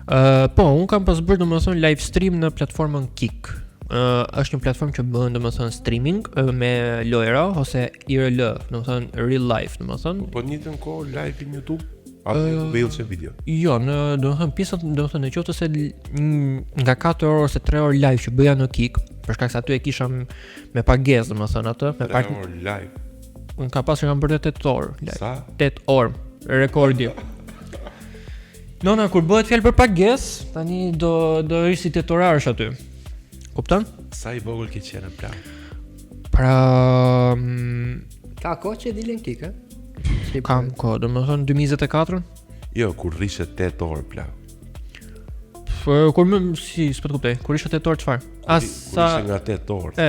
Po, unë kam pas bërë domethënë live stream në platformën Kik. Është një platformë që bën domethënë streaming me lojra ose IRL, domethënë real life, domethënë. Po njëtën kohë live në YouTube apo bëjë se video? Jo, domethënë pjesa domethënë nëse se nga 4 orë ose 3 orë live që bëja në Kik, për shkak se aty e kisha me pagesë domethënë atë, me 3 orë live. Unë ka pasur kam bërë 8 orë live. Sa? 8 orë, rekordi. Nona, kur bëhet fjalë për pagesë, tani do risi 8 orarësh aty. Kupton? Sa i vogël ke qenë plan? Pra Ka kohë që dilin Kik, a? kam kohë, domethënë 2024. Jo, kur rishe 8 orë plan. Kur më s'po të kuptoj. Kur ishte 8 orë çfarë? Kur ishe nga 8 orë.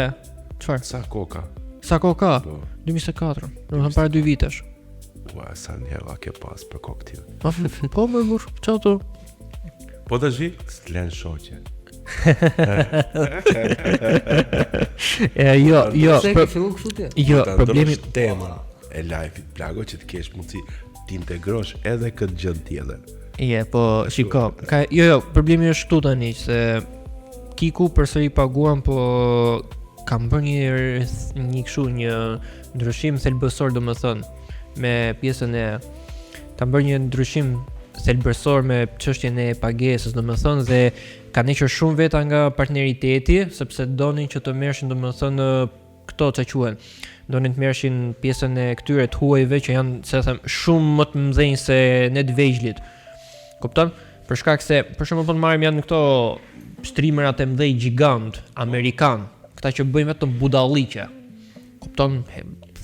Çfarë? Sa kohë ka? Sa kohë ka? Po. 2024. Domethënë para 2 vitesh. Ua, sa njëra ke pas për koktil. Po më burr, çao tu. Po të zhi, s'len shoqe. Jo, Se ke fillu kështu ti? jo, problemi tema e live-it plago që të kesh mundësi t'integrosh edhe këtë gjë tjetër. po shiko, jo, problemi është këtu tani se Kiku përsëri paguam, po kam bërë një kështu një ndryshim thelbësor domethënë me pjesën e kam bërë një ndryshim thelbësor me çështjen e pagesës domethënë dhe kanë hequr shumë veta nga partneriteti sepse donin që të merreshin domethënë këto çka quhen. Donin të merreshin pjesën e këtyre të huajve që janë, se them, shumë më të mëdhenj se ne të vegjëlit. Kupton? Për shkak se për shembull po të marrim janë këto streamerat e mëdhej gjigant amerikan, këta që bëjnë vetëm budalliqe. Kupton?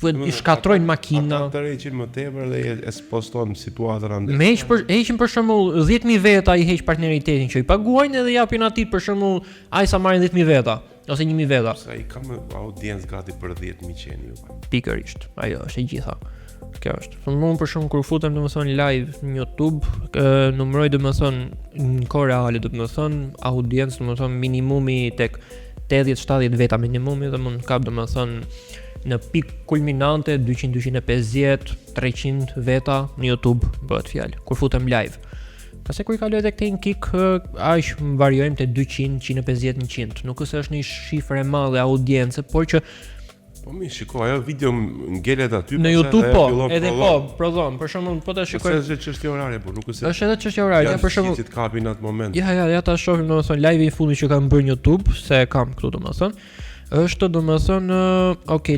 I shkatrojnë makina. Ata tërheqin më tepër dhe e poston situatën ande. Me heqin për shembull 10.000 veta i heq partneritetin që i paguajnë edhe japin atij për shembull ai sa marrin 10.000 veta ose 1.000 veta. Sa i kam audiencë gati për 10.000 qeni ju. Pikërisht. Ajo është e gjitha. Kjo është. Unë për shembull kur futem domethënë live në YouTube, numëroj domethënë në kohë reale domethënë audiencë domethënë minimumi tek 80-70 veta minimumi dhe mund kap domethënë në pikë kulminante 200-250, 300 veta në YouTube bëhet fjalë kur futem live. Pastaj kur i kaloj tek Kik, aq variojmë te 200, 150, 100. Nuk është një shifër e madhe audiencë, por që Po mi shiko, ajo video ngelet aty në YouTube po, edhe po, prodhon. Për shembull, po ta shikoj. Është çështje orare, po nuk është. Është edhe çështje orare, ja për shembull. Që të kapin atë moment. Ja ta shohim domethënë live-in e fundit që kam bërë në YouTube, se kam këtu domethënë. Është domethënë,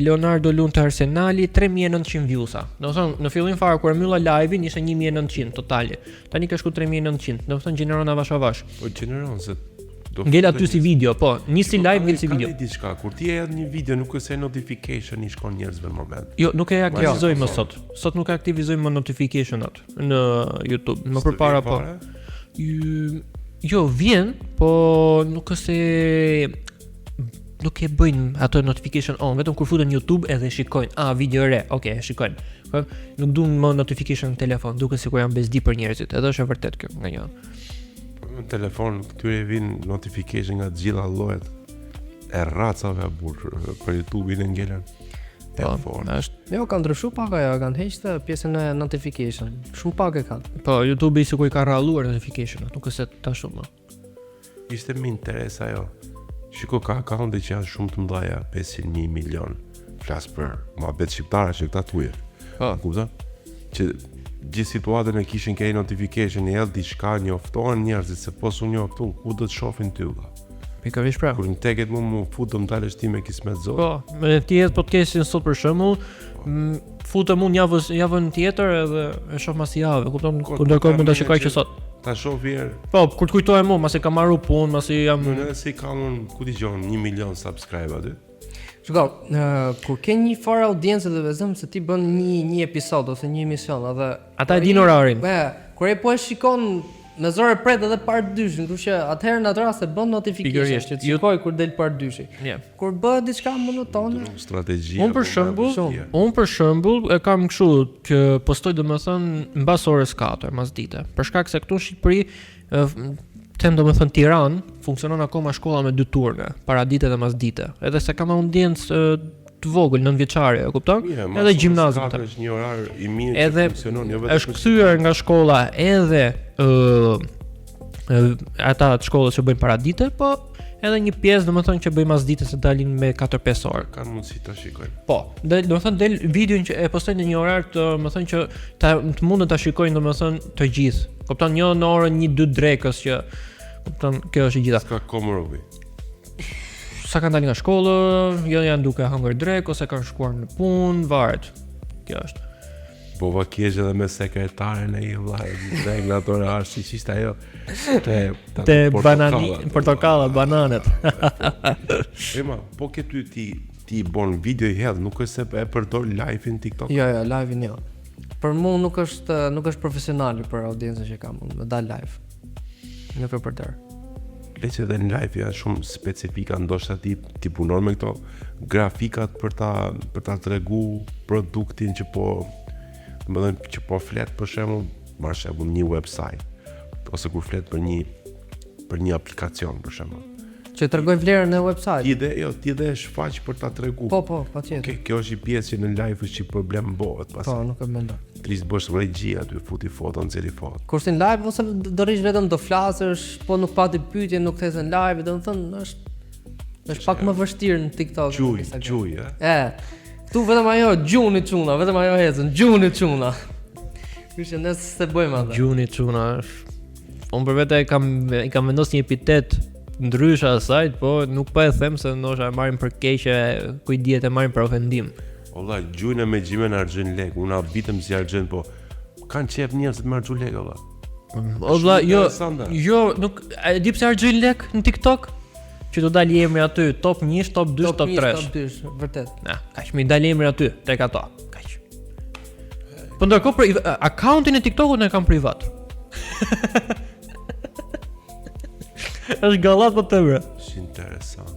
Leonardo Lund të Arsenali 3900 views-a. Domethënë në fillim fare kur mbylla live-in ishte 1900 totali. Tani ka shku 3900. Domethënë gjeneron avash avash. Po gjeneron se ngel aty si video, po, nisi live ngel si video. Ka diçka, kur ti e hedh një video nuk është se notification i shkon njerëzve në moment. Jo, nuk e aktivizoj më sot. Sot nuk e aktivizoj më notificationat në YouTube. Më përpara po. Jo, vjen, po nuk është se nuk e bëjnë ato notification on, vetëm kur futen në YouTube edhe shikojnë, video re, e shikojnë. Nuk duan më notification në telefon, duket sikur janë bezdi për njerëzit. Edhe është e vërtet kjo nga një. Në telefon këtyre vin notification nga të gjitha llojet e racave për YouTube-in e ngelen. Jo, kanë ndryshuar pak ajo, kanë heqë pjesën e notification. Shumë pak e kanë. Po, YouTube-i sikur i ka rralluar notification-at, nuk është se ta shumë. Ishte më interes ajo. Shiko ka akaunte që janë shumë të mëdha, 500.000 milion. Flas për muhabet shqiptare që këta tuje. Kupton? Që gjithë situatën e kishin ke notification e edhe diçka njoftohen njerëzit se po su njoftu ku do të shohin ty valla. Pikërisht pra. Kur më teket mu futëm dalësh ti me kismet zot. Po, me ti edhe podcastin sot për shembull, futem unë javën tjetër edhe e shoh mas javë, kupton? Ndërkohë mund ta shikoj që sot. Ta shoh vjer. Po, kur të kujtohem unë, masi kam marrë punë, masi jam Unë si kam unë, ku dëgjon, 1 milion subscribe aty. Shiko, kur ke një farë audiencë dhe vezëm se ti bën një episod ose një emision, edhe ata e dinë orarin. Kur e po e shikon me zore pret edhe part 2, kështu që atëherë në atë rast e bën notification që të shikoj kur del part 2. Kur bëhet diçka monotone, strategji. Unë për shembull e kam kështu që postoj domethënë mbas orës 4 masdite. Për shkak se këtu në Shqipëri domethënë Tiranë funksionon akoma shkolla me 2 turne, paradite dhe masdite. Edhe se kam audiencë të vogël 9-vjeçare, e kupton? Edhe gjimnazit. Është një orar i mirë që funksionon, jo vetëm. Është kthyer nga shkolla edhe ata të shkollës që bëjnë paradite, po edhe një pjesë domethënë që bëjnë masdite se dalin me 4-5 orë. Kanë mundësi ta shikojnë. Po, domethënë del videon që e postojnë në një orar të domethënë që të mundën ta shikojnë domethënë të gjithë. Kupton, një në orën 1-2 drekës që kupton, kjo është e gjitha. Ska komorovi. Sa kanë dalë nga shkolla, jo janë duke hëngër drek ose kanë shkuar në punë, varet. Kjo është. Po vakiesh edhe me sekretaren e i vllai, drek nga ato arsi që ishte ajo te banani, portokalla, bananet. Ema, po ke ti bon video i hedh, nuk është se e përdor live-in TikTok? Jo, live-in jo. Për mua nuk është profesionale për audiencën që kam, më dal live. Nuk e përdor. Leqe dhe në live janë shumë specifika, ndoshta ti punon me këto grafikat për ta tregu produktin që po, domethënë që po flet për shembull, marr shembull një website ose kur flet për një aplikacion për shembull. Që tregoj vlerën e website. Ti dhe e shfaq për ta tregu. Po, patjetër. Okay, kjo është një pjesë që në live është që problem bëhet pastaj. Po, nuk e mendoj. Tris bësh regji aty, futi foto, nxjerri foto. Kurse në live ose do rish vetëm do flasësh, po nuk pati pyetje, nuk the se në live, domethënë është pak më vështirë në TikTok. Gjuj, Tu vetëm ajo gjuni çuna, vetëm ajo hecën, gjuni çuna. Kështu ne se bëjmë atë. Gjuni çuna është. Unë për vete i kam vendosur një epitet ndryshe asaj, po nuk po e them se ndoshta e marrin për keqe, kujdiet e marrin për ofendim. Olla, gjujnë me gjimen argjën lek, unë abitëm si argjën, po kanë qef njerëz të më argjën lek, olla. Olla, jo, nuk, e di pse argjën lek në TikTok? Që do dalë emri aty, top 1, top 2, top 3. Top 2, vërtet. Na, kaq më dalë emri aty, tek ato. Kaq. Po ndërkohë për akauntin e TikTokut e kam privat. Është gallat po të bre. Është interesant.